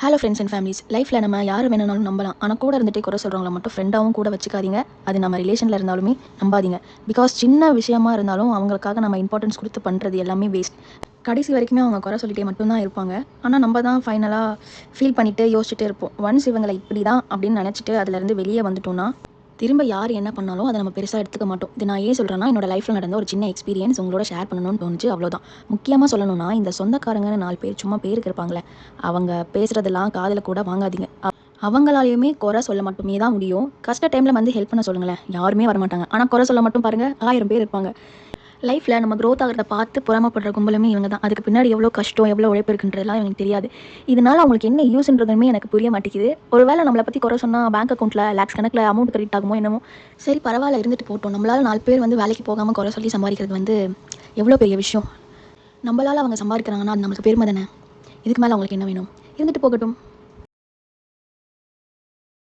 Hello friends and families. லைஃப்பில் நம்ம யார் வேணும்னாலும் நம்பலாம். ஆனால் கூட இருந்துகிட்டே குறை சொல்கிறவங்கள மட்டும் ஃப்ரெண்டாகவும் கூட வச்சுக்காதீங்க. அது நம்ம ரிலேஷனில் இருந்தாலுமே நம்பாதீங்க. பிகாஸ் சின்ன விஷயமா இருந்தாலும் அவங்களுக்காக நம்ம இம்பார்ட்டன்ஸ் கொடுத்து பண்ணுறது எல்லாமே வேஸ்ட். கடைசி வரைக்குமே அவங்க குறை சொல்லிட்டே மட்டும்தான் இருப்பாங்க. ஆனால் நம்ம தான் ஃபைனலாக ஃபீல் பண்ணிவிட்டு யோசிச்சுட்டு இருப்போம். ஒன்ஸ் இவங்களை இப்படி தான் அப்படின்னு நினச்சிட்டு அதுலேருந்து வெளியே வந்துட்டோம்னா திரும்ப யார் என்ன பண்ணாலும் அதை நம்ம பெருசாக எடுத்துக்க மாட்டோம். இது நான் ஏன் சொல்கிறேன்னா, என்னோட லைஃப்பில் நடந்த ஒரு சின்ன எக்ஸ்பீரியன்ஸ் உங்களோட ஷேர் பண்ணணும்னு தோணுச்சு, அவ்வளோதான். முக்கியமாக சொல்லணும்னா, இந்த சொந்தக்காரங்கன்னு 4 பேர் சும்மா பேருக்கு இருப்பாங்களே, அவங்க பேசுகிறதெல்லாம் காதில் கூட வாங்காதீங்க. அவங்களாலையுமே குறை சொல்ல மட்டுமே தான் முடியும். கஷ்ட டைமில் வந்து ஹெல்ப் பண்ண சொல்லுங்களேன், யாருமே வரமாட்டாங்க. ஆனால் குறை சொல்ல மட்டும் பாருங்கள், 1000 பேர் இருப்பாங்க. லைஃப்பில் நம்ம க்ரோத் ஆகிறத பார்த்து பொறாமப்படுற கும்பலுமே இவங்க தான். அதுக்கு பின்னாடி எவ்வளோ கஷ்டம், எவ்வளோ உழைப்பு இருக்குன்றதுலாம் எனக்கு தெரியாது. இதனால் அவங்களுக்கு என்ன யூஸ்ன்றதுமே எனக்கு புரிய மாட்டேங்குது. ஒருவேளை நம்மளை பற்றி குறை சொன்னால் பேங்க் அக்கௌண்ட்டில் லேக்ஸ் கணக்கில் அமௌண்ட் கிரெடிட் ஆகுமோ என்னமோ. சரி பரவாயில்ல, இருந்துட்டு போட்டோம். நம்மளால் 4 பேர் வந்து வேலைக்கு போகாமல் குறை சொல்லி சம்பாதிக்கிறது வந்து எவ்வளோ பெரிய விஷயம். நம்மளால் அவங்க சம்பாதிக்கிறாங்கன்னா அது நம்மளுக்கு பெருமை தானே. இதுக்கு மேலே அவங்களுக்கு என்ன வேணும்? இருந்துட்டு போகட்டும்.